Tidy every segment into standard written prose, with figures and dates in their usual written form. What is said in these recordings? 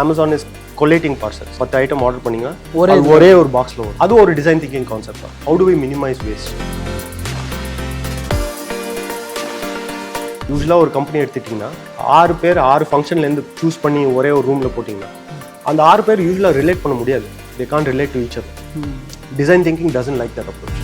Amazon is collating parcels. 10 item order பண்ணிங்கன்னா ஒரே ஒரு பாக்ஸில் வரும். அது ஒரு டிசைன் திங்கிங் கான்செப்ட் தான். How do we minimise waste? யூஸ்வலாக ஒரு கம்பெனி எடுத்துட்டிங்கன்னா 6 பேர் 6 ஃபங்க்ஷன்லேருந்து சூஸ் பண்ணி ஒரே ஒரு ரூமில் போட்டிங்கன்னா அந்த 6 பேர் யூஸ்வலாக ரிலேட் பண்ண முடியாது. They can't relate to each other. Design thinking doesn't like that approach.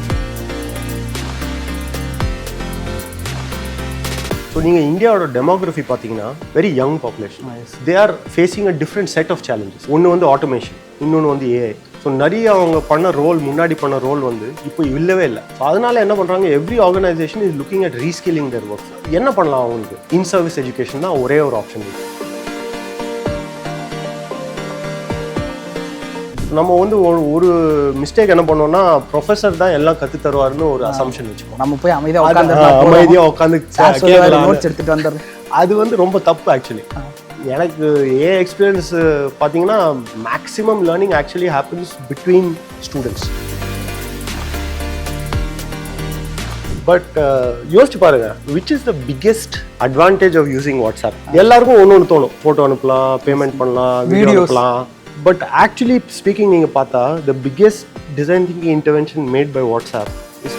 So நீங்கள் இந்தியாவோட டெமோகிராஃபி பார்த்தீங்கன்னா very young population. They are facing a different set of challenges. ஒன்று வந்து ஆட்டோமேஷன், இன்னொன்று வந்து ஏஐ. ஸோ நிறைய அவங்க பண்ண ரோல், முன்னாடி பண்ண ரோல் வந்து இப்போ இல்லவே இல்லை. ஸோ அதனால என்ன பண்ணுறாங்க, every organisation is looking at reskilling there work. என்ன பண்ணலாம் அவங்களுக்கு? இன் சர்வீஸ் எஜுகேஷன் தான் ஒரே ஒரு ஆப்ஷன் இருக்குது. நம்ம வந்து ஒரு மிஸ்டேக் என்ன பண்ணோம்னா, ப்ரொஃபஸர் தான் எல்லாம் கற்று தருவாருன்னு ஒரு அசம்ஷன் வச்சுக்கோம். நம்ம போய் அமைதியாக உட்காந்து எடுத்துட்டு வந்துடுறோம். அது வந்து ரொம்ப தப்பு. ஆக்சுவலி எனக்கு எக்ஸ்பீரியன்ஸ் பார்த்தீங்கன்னா maximum learning actually happens between students. But யோசிச்சு பாருங்க, which is the biggest advantage of using WhatsApp? எல்லாருக்கும் ஒன்று தோணும், ஃபோட்டோ அனுப்பலாம், பேமெண்ட் பண்ணலாம், வீடியோ அனுப்பலாம். பட் ஆக்சுவலி ஸ்பீக்கிங் நீங்கள் பார்த்தா the biggest design thinking intervention made by WhatsApp is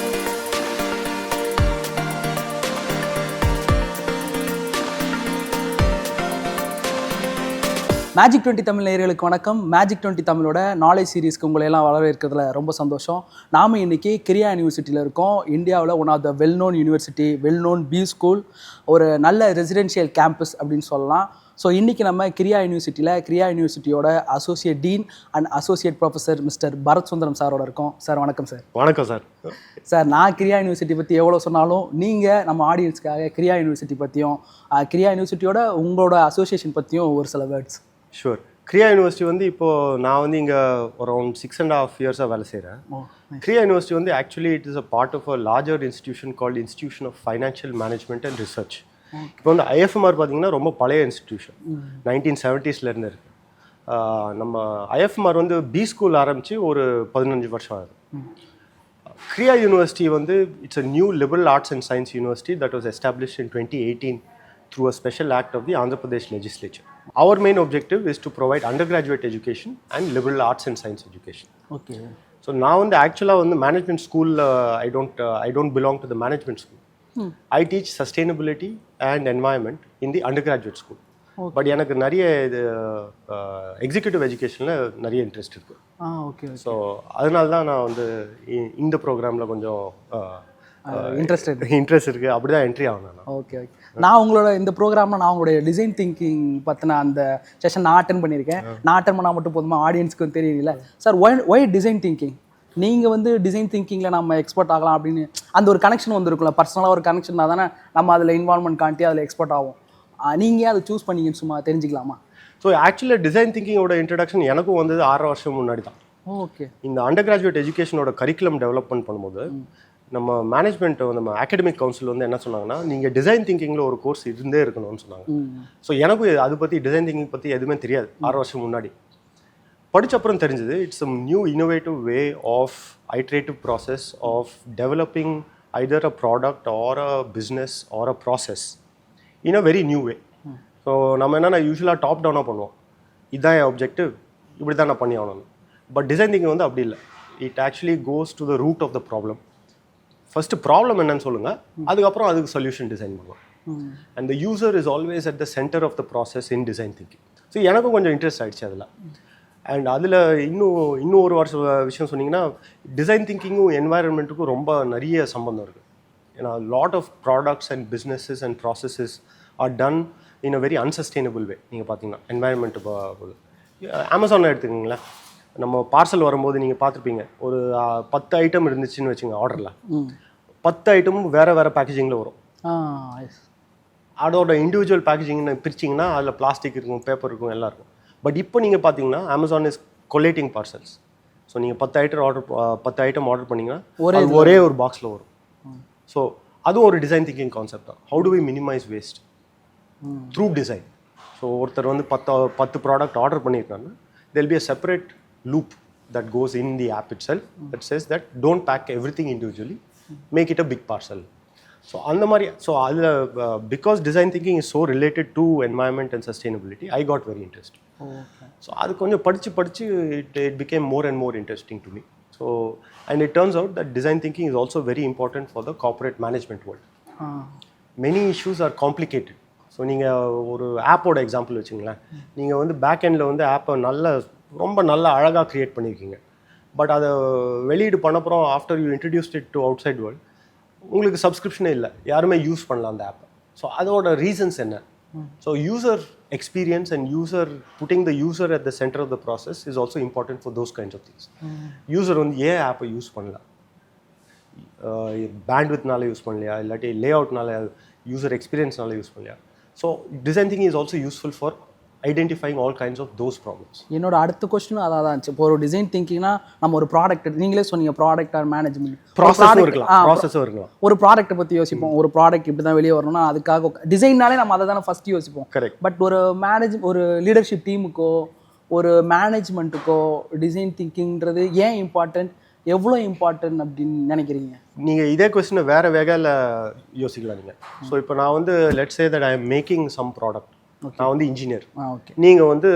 magic 20 Tamil நேயர்களுக்கு வணக்கம். மேஜிக் 20 தமிழோட நாலேஜ் சீரீஸ்க்கு உங்களை எல்லாம் வரவேற்கிறதுல ரொம்ப சந்தோஷம். நாம் இன்றைக்கி கிரியா யூனிவர்சிட்டியில் இருக்கோம். இந்தியாவில் one of the well known university, well known B school, ஒரு நல்ல ரெசிடென்ஷியல் கேம்பஸ் அப்படின்னு சொல்லலாம். ஸோ இன்றைக்கி நம்ம கிரியா யூனிவர்சிட்டியோட associate dean and associate professor mister Bharat Sundaram சாரோட இருக்கோம். சார் வணக்கம். சார் வணக்கம். சார் நான் கிரியா யூனிவர்சிட்டி பற்றி எவ்வளோ சொன்னாலும் நீங்கள் நம்ம ஆடியன்ஸ்க்காக கிரியா யூனிவர்சிட்டி பற்றியும் கிரியா யூனிவர்சிட்டியோட உங்களோட அசோசியேஷன் பற்றியும் ஒரு சில வேர்ட்ஸ். ஷூர். கிரியா யூனிவர்சிட்டி வந்து இப்போது நான் வந்து இங்கே அரௌண்ட் 6.5 இயர்ஸாக வேலை செய்கிறேன். கிரியா யூனிவர்சிட்டி வந்து actually it is a part of a larger institution called institution of financial management and research. இப்போ வந்து ஐஎஃப்எம்ஆர் பார்த்தீங்கன்னா ரொம்ப பழைய இன்ஸ்டிடியூஷன், 1970s இருக்கு. நம்ம ஐஎஃப்எம்ஆர் வந்து பி ஸ்கூல் ஆரம்பித்து ஒரு 15 வருஷம் ஆகுது. கிரியா யூனிவர்சிட்டி வந்து it's a new liberal arts and science university that was established in 2018 through a special act of the Andhra Pradesh legislature. Our main objective is to provide undergraduate education and liberal arts and science education. Okay. So now in the actual management school, I don't belong to the management school. I teach sustainability and environment in the undergraduate school. But எனக்கு நிறைய executive எஜுகேஷனில் நிறைய interest இருக்குது. Okay. So அதனால தான் நான் வந்து இந்த ப்ரோக்ராமில் கொஞ்சம் இன்ட்ரெஸ்ட் இருக்குது. அப்படி தான் என்ட்ரி ஆகணும். ஓகே. நான் உங்களோட இந்த ப்ரோக்ராமில் நான் உங்களுடைய டிசைன் திங்கிங் பற்றின அந்த செஷன் நான் அட்டன் பண்ணியிருக்கேன். நான் அட்டன் பண்ணால் மட்டும் போதுமா, ஆடியன்ஸ்க்கு தெரியல. Sir why design thinking? நீங்கள் வந்து டிசைன் திங்கிங்கில் நம்ம எக்ஸ்பர்ட் ஆகலாம் அப்படின்னு அந்த ஒரு கனெக்ஷன் வந்துருக்குல்ல, பர்சனலாக ஒரு கனெக்ஷன் தானே நம்ம அதில் இன்வால்மெண்ட் காட்டி அதில் எக்ஸ்பர்ட் ஆகும். நீங்கள் அதை சூஸ் பண்ணிங்கன்னு சும்மா தெரிஞ்சுக்கலாமா? ஸோ ஆக்சுவலாக டிசைன் திங்கிங்கோட இன்ட்ரடக்ஷன் எனக்கும் வந்தது 6 வருஷம் முன்னாடி தான். ஓகே. இந்த அண்டர் கிராஜுவேட் எஜுகேஷனோட கரிக்குலம் டெவலப்மெண்ட் பண்ணும்போது நம்ம மேனேஜ்மெண்ட், நம்ம அகாடமிக் கவுன்சில் வந்து என்ன சொன்னாங்கன்னா, நீங்கள் டிசைன் திங்கிங்கில் ஒரு கோர்ஸ் இருந்தே இருக்கணும்னு சொன்னாங்க. ஸோ எனக்கும் அதை பற்றி டிசைன் திங்கிங் பற்றி எதுவுமே தெரியாது 6 வருஷம் முன்னாடி. படித்த அப்புறம் தெரிஞ்சது it's a new innovative way of iterative process of developing either a product or a business or a process in a very new way. So நம்ம என்னென்னா யூஸ்வலாக டாப் டவுனாக பண்ணுவோம், இதுதான் என் ஆப்ஜெக்டிவ், இப்படி தான் நான் பண்ணி ஆகணும். பட் டிசைன் திங்கிங் வந்து அப்படி இல்லை. It actually goes to the root of the problem. First problem என்னன்னு சொல்லுங்கள், அதுக்கப்புறம் அதுக்கு சொல்யூஷன் டிசைன் பண்ணுவோம். And the user is always at the centre of the process in design thinking. So எனக்கும் கொஞ்சம் இன்ட்ரெஸ்ட் ஆகிடுச்சு அதில். அண்ட் அதில் இன்னும் ஒரு விஷயம் சொன்னீங்கன்னா, டிசைன் திங்கிங்கும் என்வாயர்மெண்ட்டுக்கும் ரொம்ப நிறைய சம்பந்தம் இருக்குது. ஏன்னா lot of products and businesses and processes are done in a very unsustainable way. நீங்கள் பார்த்தீங்கன்னா என்வாயர்மெண்ட்டு போது அமேசானை எடுத்துக்கிங்களேன், நம்ம பார்சல் வரும்போது நீங்கள் பார்த்துருப்பீங்க, ஒரு 10 ஐட்டம் இருந்துச்சுன்னு வச்சுங்க ஆர்டரில், 10 ஐட்டமும் வேறு பேக்கேஜிங்கில் வரும். அதோட இண்டிவிஜுவல் பேக்கேஜிங்னு பிரிச்சிங்கன்னா அதில் பிளாஸ்டிக் இருக்கும், பேப்பர் இருக்கும், எல்லாம் இருக்கும். பட் இப்போ நீங்கள் பார்த்தீங்கன்னா Amazon is collating parcels. So நீங்கள் 10 ஐட்டம் ஆர்டர் பண்ணிங்கன்னா ஒரே ஒரு பாக்ஸில் வரும். ஸோ அதுவும் ஒரு டிசைன் திங்கிங் கான்செப்ட் தான். How do we minimise waste through design? So ஒருத்தர் வந்து 10 ப்ராடக்ட் ஆர்டர் பண்ணியிருக்காங்கன்னா there will be a separate loop that goes in the app itself that says that don't pack everything individually, make it a big parcel. So அந்த மாதிரி so அதில் because design thinking is so related to environment and sustainability I got very interest. So அது கொஞ்சம் படித்து it became more and more interesting to me. So and it turns out that design thinking is also very important for the corporate management world. Many issues are complicated. So நீங்கள் ஒரு ஆப்போட example வச்சுங்களேன். நீங்கள் வந்து back எண்டில் வந்து ஆப்பை ரொம்ப நல்ல அழகாக க்ரியேட் பண்ணியிருக்கீங்க. பட் அதை வெளியீடு பண்ணப்புறம் after you introduced it to outside world உங்களுக்கு சப்ஸ்கிரிப்ஷனே இல்லை, யாருமே யூஸ் பண்ணலாம் அந்த ஆப்பை. ஸோ அதோட ரீசன்ஸ் என்ன? So user experience and putting the user at the centre of the process is also important for those kinds of things. User வந்து ஏன் ஆப்பை யூஸ் பண்ணலாம், பேண்ட்வித்னால யூஸ் பண்ணலையா, இல்லாட்டி லே அவுட்னால, யூசர் எக்ஸ்பீரியன்ஸ்னால யூஸ் பண்ணலையா. So design thinking is also useful for identifying all kinds of those problems. என்னோட அடுத்த கொஸ்டினும் அதான் தான் இருந்துச்சு. இப்போ ஒரு டிசைன் திங்கிங்னா நம்ம ஒரு ப்ராடக்ட், நீங்களே சொன்னீங்க ப்ராடக்ட் ஆர் மேனேஜ்மெண்ட் ப்ராசஸும் இருக்கலாம். ஒரு ப்ராடக்ட்டை பற்றி யோசிப்போம். ஒரு ப்ராடக்ட் இப்படி தான் வெளியே வரணும்னா அதுக்காக டிசைன்னாலே நம்ம அதை தானே ஃபஸ்ட்டு யோசிப்போம். கரெக்ட். பட் ஒரு லீடர்ஷிப் டீமுக்கோ ஒரு மேனேஜ்மெண்ட்டுக்கோ டிசைன் திங்கிங்கிறது ஏன் இம்பார்ட்டன்ட், எவ்வளோ இம்பார்ட்டன்ட் அப்படின்னு நினைக்கிறீங்க? நீங்கள் இதே கொஸ்டினை வேறு வேகையில் யோசிக்கலாம் நீங்கள். ஸோ இப்போ நான் வந்து let's say that I am making some product. நான் வந்து இன்ஜினியர், நீங்கள் வந்து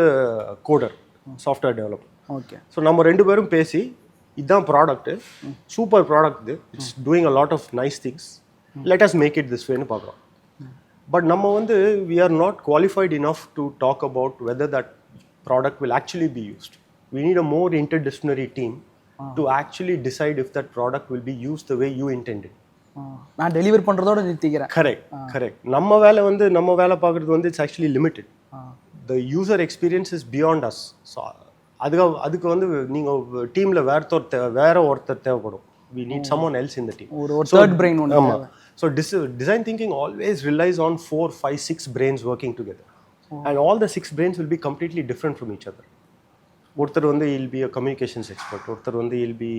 coder, software developer. Okay. So நம்ம 2 பேரும் பேசி இதுதான் ப்ராடக்ட்டு, சூப்பர் ப்ராடக்ட், இது it's doing a lot of nice things, let us make it this வேன்னு பார்க்குறோம். பட் நம்ம வந்து we are not qualified enough to talk about whether that product will actually be used. We need a more interdisciplinary team to actually decide if that product will be used the way you intended. நான் deliver பண்ணுறதோட நிறுத்திக்கிறேன். Correct. நம்ம வேலை பார்க்குறது வந்து it's actually limited. The user experience is beyond us. So அதுக்கு வந்து நீங்கள் டீமில் வேற ஒருத்தர் தேவைப்படும். We need someone else in the team. ஒரு தேர்ட் பிரெயின் ஒன்று. ஆமாம். So design thinking always relies on 4, 5, 6 brains working together. And all the 6 brains will be completely different from each other. ஒருத்தர் வந்து will be a communications expert, ஒருத்தர் வந்து will be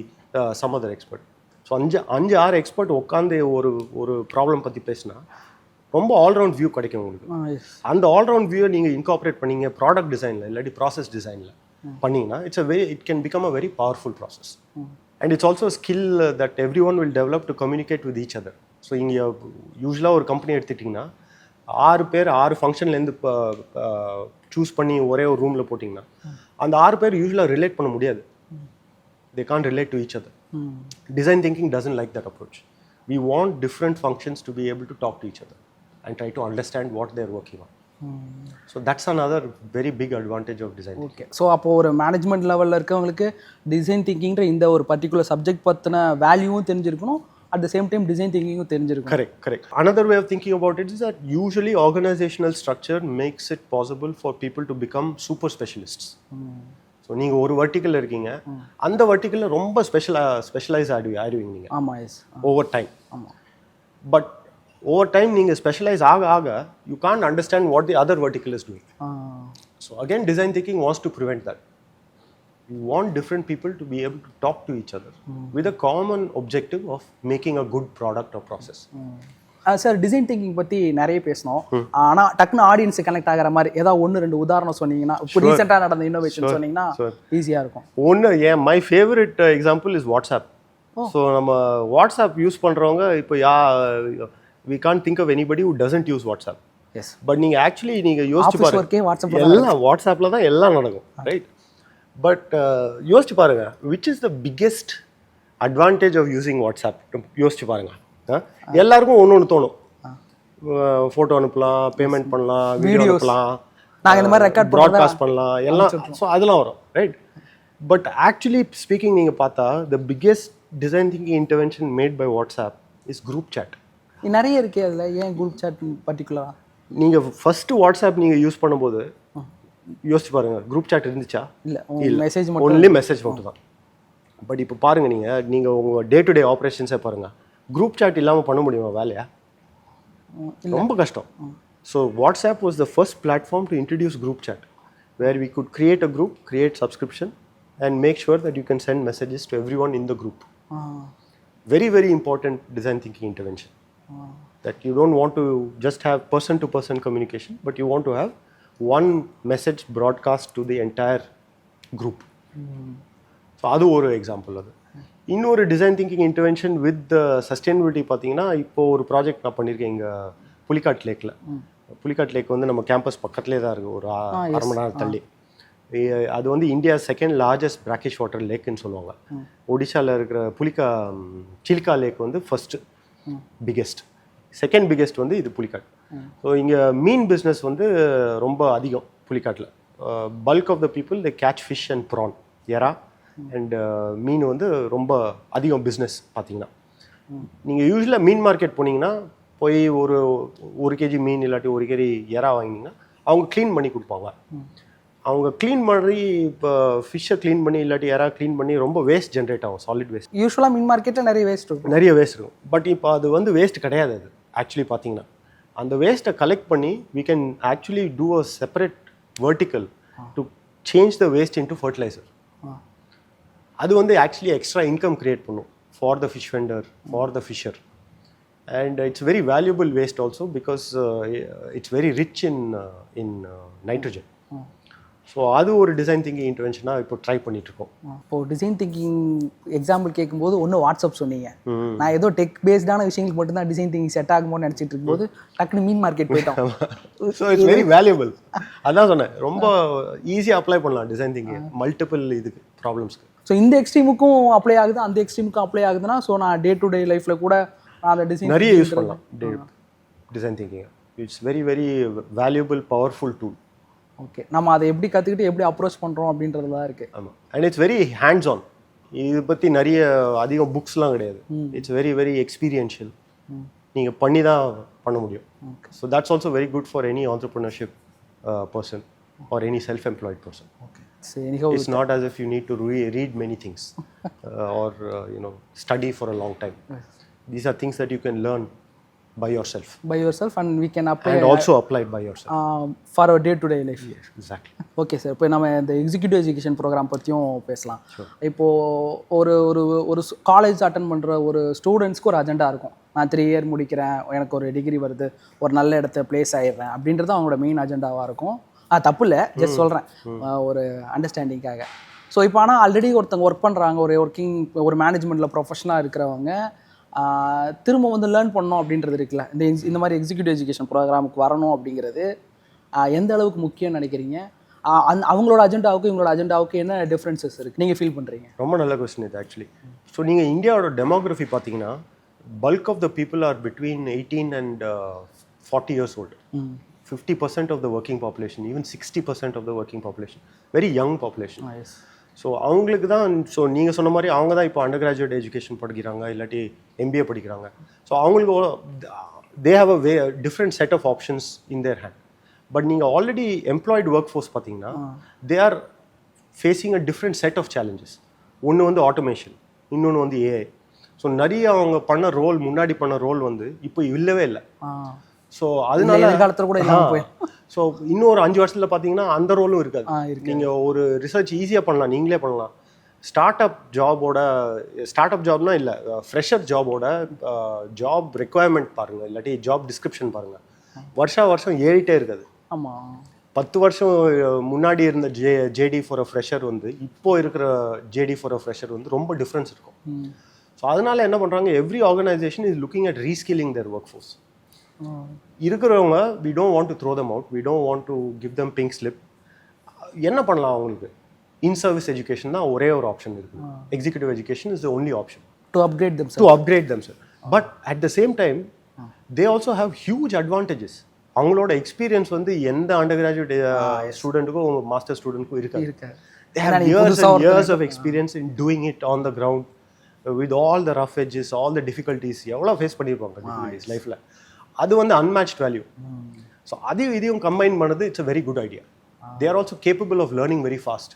some other expert. So 5-6 expert உட்காந்து ஒரு problem பற்றி பேசினா ரொம்ப all-round view கிடைக்கும் உங்களுக்கு. அந்த ஆல்ரவுண்ட் வியூவை நீங்கள் இன்கார்பரேட் பண்ணீங்க ப்ராடக்ட் டிசைனில் இல்லாட்டி ப்ராசஸ் டிசைனில் பண்ணிங்கன்னா it can become a very powerful process. And it's also skill that every one will develop to communicate with each other. So இங்கே யூஸ்வலாக ஒரு கம்பெனி எடுத்துட்டிங்கன்னா 6 பேர் 6 ஃபங்க்ஷன்லேருந்து சூஸ் பண்ணி ஒரே ஒரு ரூமில் போட்டிங்கன்னா அந்த 6 பேர் யூஸ்வலாக ரிலேட் பண்ண முடியாது. They can't relate to each other. Design thinking doesn't like that approach. We want different functions to be able to talk to each other and try to understand what they're working on. So that's another very big advantage of design. Okay. So அப்போது ஒரு management லெவலில் இருக்கவங்களுக்கு design திங்கிங்கிற இந்த ஒரு particular subject பற்றின வேல்யூவும் தெரிஞ்சிருக்கணும், at the same time design thinking தெரிஞ்சிருக்கும். Correct. Another way of thinking about it is that usually organizational structure makes it possible for people to become super specialists. So நீங்கள் ஒரு வர்டிக்கலில் இருக்கீங்க, அந்த வர்டிக்கலில் ரொம்ப ஸ்பெஷலைஸ் ஆயிடுவீங்க நீங்கள். ஆமாம். எஸ். Over time. ஆமாம். பட் ஓவர் டைம் நீங்கள் ஸ்பெஷலைஸ் ஆக you can't understand what the other vertical is doing. So again design thinking wants to prevent that. You want different people to be able to talk to each other with a common objective of making a good product or process. Sir design thinking பற்றி நிறைய பேசணும். ஆனால் டக்குன்னு audience connect ஆகிற மாதிரி ஏதாவது 1-2 உதாரணம் சொன்னீங்கன்னா, இப்போ ரீசெண்டாக நடந்த இன்னோவேஷன் சொன்னீங்கன்னா ஈஸியாக இருக்கும். My favourite example is WhatsApp. So நம்ம வாட்ஸ்அப் யூஸ் பண்ணுறவங்க இப்போ we can't think of anybody who doesn't use WhatsApp. Yes. But நீங்கள் ஆக்சுவலி நீங்கள் யோசிச்சு பாருங்க, எல்லாம் வாட்ஸ்அப்பில் தான் எல்லாம் நடக்கும், ரைட்? பட் யோசிச்சு பாருங்க, which is the biggest advantage of using WhatsApp? யோசிச்சு பாருங்க. எல்லாருக்கும் ஒன்று தோணும், ஃபோட்டோ அனுப்பலாம், பேமெண்ட் பண்ணலாம், வீடியோ அனுப்பலாம், நாங்கள் இந்த மாதிரி ரெக்கார்ட் ப்ராட்காஸ்ட் பண்ணலாம், எல்லாம். ஸோ அதெல்லாம் வரும், ரைட்? பட் ஆக்சுவலி ஸ்பீக்கிங் நீங்கள் பார்த்தா the biggest design thinking intervention made by WhatsApp is group chat. நிறைய இருக்கே அதில், ஏன் குரூப் சேட் பர்டிகுலராக? நீங்கள் ஃபஸ்ட்டு வாட்ஸ்அப் நீங்கள் யூஸ் பண்ணும்போது யோசிச்சு பாருங்க, குரூப் சாட் இருந்துச்சா? இல்லை, மெசேஜ் மட்டும், ஒன்லி மெசேஜ் மட்டும் தான். பட் இப்போ பாருங்க, நீங்கள் உங்கள் டே டு டே ஆப்ரேஷன்ஸே பாருங்க, குரூப் சாட் இல்லாமல் பண்ண முடியுமா வேலையா? ரொம்ப கஷ்டம். So WhatsApp was the first platform to introduce group chat, where we could create a group, create subscription and make sure that you can send messages to everyone in the group. Very, very important design thinking intervention. That you don't want to just have person-to-person communication, but you want to have one message broadcast to the entire group. So adu oru example adu. இன்னொரு design thinking intervention with sustainability பார்த்தீங்கன்னா இப்போ ஒரு project நான் பண்ணியிருக்கேன் இங்கே புலிக்காட் லேக்கில். புலிக்காட் லேக் வந்து நம்ம campus பக்கத்துலேயே தான் இருக்குது, ஒரு அரை மணி நேரம் தள்ளி. அது வந்து India second largest brackish water லேக்குன்னு சொல்லுவாங்க. ஒடிஷாவில் இருக்கிற சில்கா லேக் வந்து ஃபர்ஸ்ட் பிக்கெஸ்ட், செகண்ட் பிக்கெஸ்ட் வந்து இது புலிக்காட். ஸோ இங்கே மீன் பிஸ்னஸ் வந்து ரொம்ப அதிகம் புலிக்காட்டில். Bulk of the people they catch fish and prawn, எறா அண்ட் மீன் வந்து ரொம்ப அதிகம் பிஸ்னஸ் பார்த்தீங்கன்னா. நீங்கள் யூஸ்வலாக மீன் மார்க்கெட் போனீங்கன்னா போய் ஒரு கேஜி மீன் இல்லாட்டி 1 கேஜி எறா வாங்கினீங்கன்னா அவங்க க்ளீன் பண்ணி கொடுப்பாங்க. அவங்க க்ளீன் பண்ணி இப்போ ஃபிஷ்ஷை க்ளீன் பண்ணி இல்லாட்டி எறா க்ளீன் பண்ணி ரொம்ப வேஸ்ட் ஜென்ரேட் ஆகும், சாலிட் வேஸ்ட். யூஸ்வலாக மீன் மார்க்கெட்டில் நிறைய வேஸ்ட் இருக்கும், நிறைய வேஸ்ட் இருக்கும். பட் இப்போ அது வந்து வேஸ்ட் கிடையாது. அது ஆக்சுவலி பார்த்தீங்கன்னா அந்த வேஸ்ட்டை கலெக்ட் பண்ணி we can actually do a separate vertical to change the waste into fertilizer. அது வந்து ஆக்சுவலி எக்ஸ்ட்ரா இன்கம் கிரியேட் பண்ணும் for the fish vendor, for the fisher. And it's very valuable waste also because it's very rich in nitrogen. So அது ஒரு design thinking இன்டர்வென்ஷனாக இப்போ try பண்ணிகிட்ருக்கோம். இப்போ design thinking example கேட்கும்போது ஒன்று வாட்ஸ்அப் சொன்னீங்க, நான் ஏதோ டெக் பேஸ்டான விஷயங்களுக்கு மட்டும்தான் டிசைன் திங்கிங் செட் ஆகுமோன்னு நினச்சிட்டு இருக்கும்போது டக்குனு மீன் மார்க்கெட் போயிட்டோம். So it's very valuable. அதான் சொன்னேன், ரொம்ப ஈஸியாக அப்ளை பண்ணலாம் டிசைன் திங்கிங் மல்டிபிள் இதுக்கு ப்ராப்ளம்ஸ்க்கு. ஸோ இந்த எக்ஸ்ட்ரீமுக்கும் அப்ளை ஆகுது, அந்த எக்ஸ்ட்ரீமுக்கும் அப்ளை ஆகுதுன்னா ஸோ நான் டே டு டே லைஃப்பில் கூட அந்த டிசைன் நிறைய யூஸ் பண்ணலாம் design thinking. It's very very valuable powerful tool. Okay, நம்ம அதை எப்படி கற்றுக்கிட்டு எப்படி அப்ரோச் பண்ணுறோம் அப்படின்றது தான் இருக்குது. ஆமாம், and it's very hands on. இது பற்றி நிறைய அதிகம் புக்ஸ்லாம் கிடையாது. It's very very experiential. நீங்கள் பண்ணி தான் பண்ண முடியும். So that's also very good for any entrepreneurship person or any self employed person. It's not as if you need to read many things or study for a long time. These are things that you can learn by yourself and we can apply and also apply by yourself for our day to day life. Yes, exactly. Okay sir, இப்போ நம்ம இந்த executive education programme பற்றியும் பேசலாம். இப்போது ஒரு college attend பண்ணுற ஒரு ஸ்டூடெண்ட்ஸ்க்கு ஒரு அஜெண்டா இருக்கும். நான் 3 இயர் முடிக்கிறேன், எனக்கு ஒரு டிகிரி வருது, ஒரு நல்ல இடத்த பிளேஸ் ஆகிடுறேன் அப்படின்றது அவங்களோட மெயின் அஜெண்டாவாக இருக்கும். தப்பு இல்லை, ஜஸ்ட் சொல்கிறேன் ஒரு அண்டர்ஸ்டாண்டிங்காக. ஸோ இப்போ ஆனால் ஆல்ரெடி ஒருத்தவங்க ஒர்க் பண்ணுறாங்க, ஒரு மேனேஜ்மெண்ட்டில் ப்ரொஃபஷனாக இருக்கிறவங்க திரும்ப வந்து லேர்ன் பண்ணணும் அப்படின்றது இருக்குல்ல, இந்த மாதிரி எக்ஸிக்யூட்டிவ் எஜுகேஷன் ப்ரோக்ராமுக்கு வரணும் அப்படிங்கிறது எந்த அளவுக்கு முக்கியம்னு நினைக்கிறீங்க? அவங்களோட அஜெண்டாவுக்கும் இவங்களோட அஜெண்டாவுக்கு என்ன டிஃப்ரென்சஸ் இருக்குது நீங்கள் ஃபீல் பண்ணுறீங்க? ரொம்ப நல்ல கொஸ்டின் இது ஆக்சுவலி. ஸோ நீங்கள் இந்தியாவோட டெமோகிராஃபி பார்த்தீங்கன்னா bulk of the people are between 18 and 40 years old. 50% of the working population, even 60% of the working population, very young population. So அவங்களுக்கு தான், ஸோ நீங்கள் சொன்ன மாதிரி அவங்க தான் இப்போ அண்டர் கிராஜுவேட் எஜுகேஷன் படிக்கிறாங்க இல்லாட்டி MBA படிக்கிறாங்க. ஸோ அவங்களுக்கு they have a different set of options in their hand. But நீங்கள் ஆல்ரெடி எம்ப்ளாய்டு ஒர்க் ஃபோர்ஸ் பார்த்தீங்கன்னா they are facing a different set of challenges. ஒன்று வந்து ஆட்டோமேஷன், இன்னொன்று வந்து AI. ஸோ நிறைய அவங்க முன்னாடி பண்ண ரோல் வந்து இப்போ இல்லவே இல்லை. ஸோ அதனால காலத்தில் கூட ஸோ இன்னொரு 5 வருஷத்தில் பார்த்தீங்கன்னா அந்த ரோலும் இருக்காது. நீங்கள் ஒரு ரிசர்ச் ஈஸியாக பண்ணலாம், நீங்களே பண்ணலாம். ஸ்டார்ட் அப் ஜாப்னா இல்லை, ஃப்ரெஷர் ஜாபோட ஜாப் ரெக்குவயர்மெண்ட் பாருங்கள், இல்லாட்டி ஜாப் டிஸ்கிரிப்ஷன் பாருங்கள், வருஷம் ஏறிட்டே இருக்காது. ஆமாம், 10 வருஷம் முன்னாடி இருந்த JD ஃபார் அ ஃப்ரெஷர் வந்து இப்போ இருக்கிற JD ஃபார் அ ஃப்ரெஷர் வந்து ரொம்ப டிஃப்ரென்ஸ் இருக்கும். ஸோ அதனால என்ன பண்ணுறாங்க, every organisation is looking at reskilling there work force. இருக்கிறவங்க we don't want to throw them out, we don't want to give them pink slip. என்ன பண்ணலாம் அவங்களுக்கு? இன் சர்வீஸ் எஜுகேஷன் தான் ஒரே ஒரு ஆப்ஷன் இருக்குது. Executive education is the only option to upgrade themselves. But at the same time they also have huge advantages. அவங்களோட experience வந்து எந்த அண்டர் கிராஜுவேட் ஸ்டூடெண்ட்டுக்கும் மாஸ்டர் ஸ்டூடெண்ட்டுக்கும் இருக்காது. They have years of experience in doing it on the ground with all the rough edges, all the difficulties. எவ்வளோ face பண்ணியிருப்பாங்க difficulties லைஃப்பில். அது வந்து unmatched value. So இதையும் கம்பைன் பண்ணது it's a very good idea. They are also capable of learning very fast.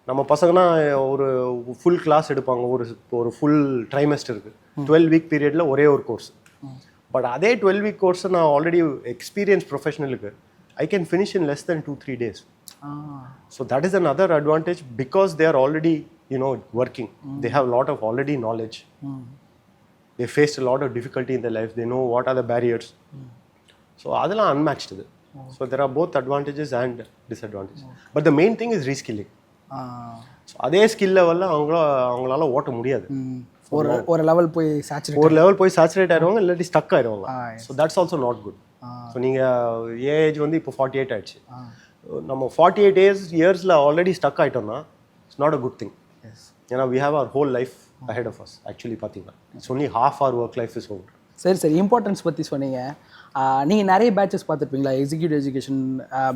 நம்ம பசங்கன்னா ஒரு ஃபுல் கிளாஸ் எடுப்பாங்க, ஒரு ஃபுல் ட்ரைமெஸ்டர் இருக்குது, 12 week பீரியடில் ஒரே ஒரு கோர்ஸ். பட் அதே 12 week கோர்ஸை நான் ஆல்ரெடி எக்ஸ்பீரியன்ஸ் ப்ரொஃபஷனலுக்கு I can finish in less than 2-3 days. So that is another advantage because they are already working. They have a lot of already knowledge. They faced a lot of difficulty in their life. They know what are the barriers. So adala unmatched. So there are both advantages and disadvantages. But the main thing is reskilling. So அதே skill லெவலில் அவங்களால ஓட்ட முடியாது. ஒரு level போய் saturate ஒரு level போய் saturate ஆயிடுவாங்க, இல்லாட்டி ஸ்டக் ஆயிடுவாங்க. So that's also not good. So நீங்கள் ஏஜ் வந்து இப்போ 48 ஆயிடுச்சு. நம்ம 48 இயர்ஸில் ஆல்ரெடி ஸ்டக் ஆகிட்டோம்னா it's not a good thing. ஏன்னா we have our whole life ahead of us. Actually பார்த்தீங்கன்னா it's only half our work life is over. சரி இம்பார்ட்டன்ஸ் பற்றி சொன்னீங்க. நீங்கள் நிறைய பேட்சஸ் பார்த்துருப்பீங்களா? எக்ஸிக்யூட்டிவ் எஜுகேஷன்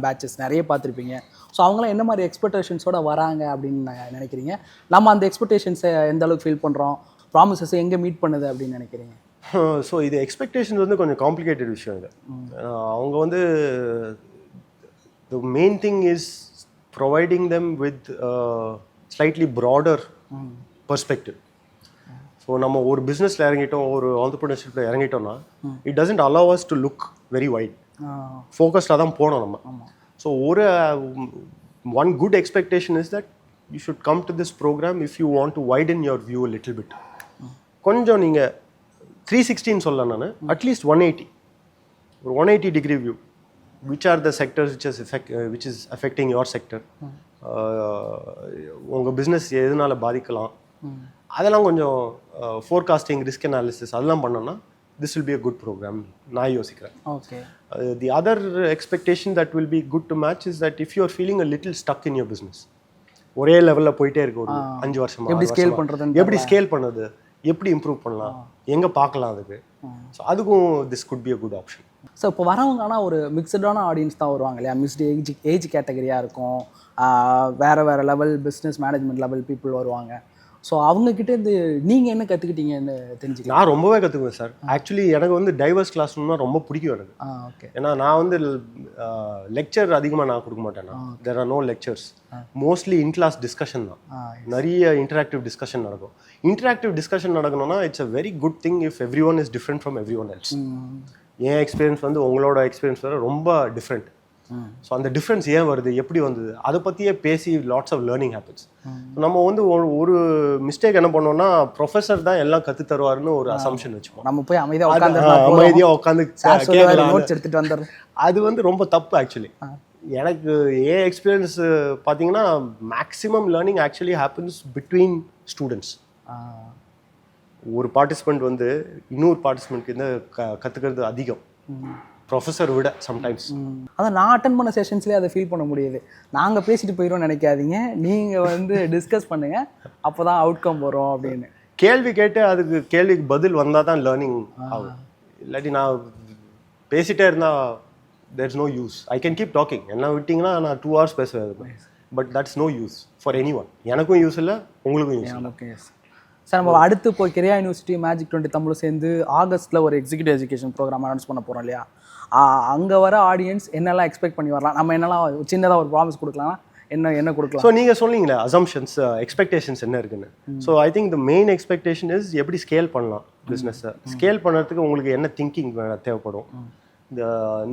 பேட்சஸ் நிறைய பார்த்துருப்பீங்க. ஸோ அவங்களாம் என்ன மாதிரி எக்ஸ்பெக்டேஷன்ஸோட வராங்க அப்படின்னு நினைக்கிறீங்க? நம்ம அந்த எக்ஸ்பெக்டேஷன்ஸை எந்த அளவுக்கு ஃபீல் பண்ணுறோம், ப்ராமிசஸை எங்கே மீட் பண்ணுது அப்படின்னு நினைக்கிறீங்க? ஸோ இது எக்ஸ்பெக்டேஷன்ஸ் வந்து கொஞ்சம் காம்ப்ளிகேட்டட் விஷயம் இது. அவங்க வந்து the main thing is providing them with slightly broader perspective. So நம்ம ஒரு பிஸ்னஸில் இறங்கிட்டோம், ஒரு ஆண்டர்பிரினர்ஷிப்பில் இறங்கிட்டோம்னா it doesn't allow us to look very wide. ஃபோக்கஸ்டாக தான் போனோம் நம்ம. So one good expectation is that you should come to this programme if you want to widen your view little bit. கொஞ்சம் நீங்கள் 360 சொல்லலாம், நான் அட்லீஸ்ட் 180, ஒரு 180 degree view. which are the sectors which is affecting your sector, உங்கள் business எதனால பாதிக்கலாம், அதெல்லாம் கொஞ்சம் ஃபோர்காஸ்டிங், ரிஸ்க் அனாலிசிஸ் அதெல்லாம் பண்ணோன்னா this will be a good program நான் யோசிக்கிறேன். Okay. The other expectation that will be good to match is that if you are feeling a little stuck in your business, ஒரே லெவலில் போயிட்டே இருக்கு ஒரு 5 வருஷமா, எப்படி ஸ்கேல் பண்ணுறது, எப்படி ஸ்கேல் பண்ணது, எப்படி இம்ப்ரூவ் பண்ணலாம், எங்கே பார்க்கலாம் அதுக்கு, ஸோ அதுக்கும் this could be a good option. So இப்போ வரவங்க ஆனால் ஒரு மிக்சடான ஆடியன்ஸ் தான் வருவாங்க இல்லையா? மிக்ஸ்டு ஏஜ் கேட்டகரியாக இருக்கும், வேறு level business management level people வருவாங்க. ஸோ அவங்கக்கிட்டேருந்து நீங்கள் என்ன கற்றுக்கிட்டீங்கன்னு தெரிஞ்சுக்கலாம். நான் ரொம்பவே கற்றுக்குவேன் சார். ஆக்சுவலி எனக்கு வந்து டைவர்ஸ் கிளாஸ் ரூம்னா ரொம்ப பிடிக்கும் எனக்கு. ஓகே. ஏன்னா நான் வந்து லெக்சர் அதிகமாக நான் கொடுக்க மாட்டேன். There are no lectures, mostly in class discussion தான். நிறைய இன்டராக்டிவ் டிஸ்கஷன் நடக்கும். இன்டராக்டிவ் டிஸ்கஷன் நடக்கணும்னா it's a very good thing if everyone is different from everyone else. என் எக்ஸ்பீரியன்ஸ் வந்து உங்களோட எக்ஸ்பீரியன்ஸ் வேறு ரொம்ப டிஃப்ரெண்ட். ஸோ அந்த டிஃப்ரென்ஸ் ஏன் வருது, எப்படி வந்தது, அதை பற்றியே பேசி லாட்ஸ் ஆஃப் லேர்னிங் ஹேப்பன்ஸ். நம்ம வந்து ஒரு மிஸ்டேக் என்ன பண்ணோம்னா ப்ரொஃபஸர் தான் எல்லாம் கற்று தருவாருன்னு ஒரு அசம்ஷன் வச்சுப்போம். நம்ம போய் அமைதியாக உட்காந்து எடுத்துகிட்டு வந்துடுறோம். அது வந்து ரொம்ப தப்பு. ஆக்சுவலி எனக்கு ஏன் எக்ஸ்பீரியன்ஸ் பார்த்தீங்கன்னா maximum learning actually happens between students. ஒரு பார்ட்டிசிபெண்ட் வந்து இன்னொரு பார்ட்டிசிபெண்ட்க்கு இந்த கற்றுக்கிறது அதிகம் ப்ரொஃபஸர் விட சம்டைம்ஸ். அதான் நான் அட்டன் பண்ண செஷன்ஸ்லேயே அதை ஃபீல் பண்ண முடியுது. நாங்கள் பேசிட்டு போயிடுவோம் நினைக்காதீங்க, நீங்கள் வந்து டிஸ்கஸ் பண்ணுங்கள், அப்போ தான் அவுட்கம் வரும் அப்படின்னு. கேள்வி கேட்டு அதுக்கு கேள்விக்கு பதில் வந்தால் தான் லேர்னிங் ஆகும். இல்லாட்டி நான் பேசிகிட்டே இருந்தால் there is no use. I can keep talking. என்ன விட்டிங்கன்னா நான் 2 hours பேசுவேன், but that's no use for anyone. எனக்கும் யூஸ் இல்லை, உங்களுக்கும் யூஸ் இல்லை. ஓகே சார், நம்ம அடுத்து இப்போ கிரியா யூனிவர்சிட்டி மேஜிக் 20 தமிழும் சேர்ந்து ஆகஸ்ட்டில் ஒரு எக்ஸிக்யூட்டிவ் எஜுகேஷன் ப்ரோக்ராம் அனௌன்ஸ் பண்ண போகிறோம் இல்லையா? அங்கே வர ஆடியன்ஸ் என்னெல்லாம் எக்ஸ்பெக்ட் பண்ணி வரலாம், நம்ம என்னெல்லாம் சின்னதாக ஒரு ப்ராமிஸ் கொடுக்கலாம், என்ன கொடுக்கலாம்? ஸோ நீங்கள் சொன்னீங்களே அசம்ஷன்ஸ், எக்ஸ்பெக்டேஷன்ஸ் என்ன இருக்குன்னு. So I think the main expectation is எப்படி ஸ்கேல் பண்ணலாம் பிஸ்னஸை. ஸ்கேல் பண்ணுறதுக்கு உங்களுக்கு என்ன திங்கிங் தேவைப்படும்,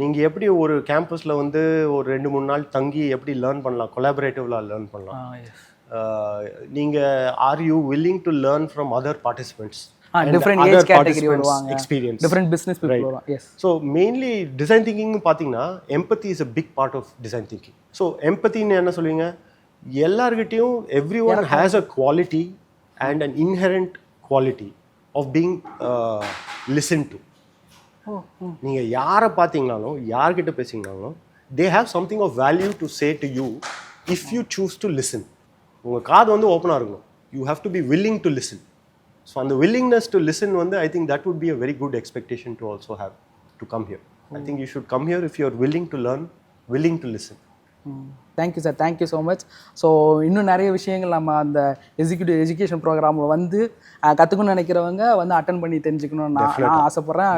நீங்கள் எப்படி ஒரு கேம்பஸில் வந்து ஒரு 2-3 நாள் தங்கி எப்படி லேர்ன் பண்ணலாம், கொலாபரேட்டிவ்லாம் லேர்ன் பண்ணலாம். நீங்கள் are you willing to learn from other participants, different age category வருவாங்க, experience, different business people வருவாங்க. Yes. So mainly design thinking பாத்தீங்கன்னா empathy is a big part of design thinking. So empathy ன்னு என்ன சொல்வீங்க? எல்லார்கிட்டயும் everyone has a quality and an inherent quality of being listened to. நீங்க யாரை பார்த்தீங்கனாலும் யார்கிட்ட பேசிங்கனாலும் they have something of value to say to you if you choose to listen. உங்க காது வந்து ஓப்பனா இருக்கணும். You have to be willing to listen. So on the willingness to listen, I think that would be a very good expectation to also have to come here. I think you should come here if you are willing to learn, willing to listen. Thank you sir, thank you so much. So இன்னும் நிறைய விஷயங்கள் நம்ம அந்த executive education ப்ரோக்ராமில் வந்து கற்றுக்கணும்னு நினைக்கிறவங்க வந்து அட்டன் பண்ணி தெரிஞ்சுக்கணும்னு நான் ஆசைப்பட்றேன்,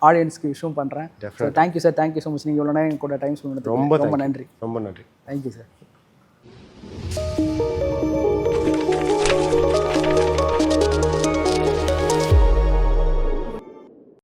ஆடியன்ஸ்க்கு விஷயம் பண்ணுறேன். So thank you sir, thank you so much. நீங்கள் இவ்வளோ நேரம் கூட டைம் சொல்லுங்கள், ரொம்ப நன்றி. ரொம்ப நன்றி. Thank you sir.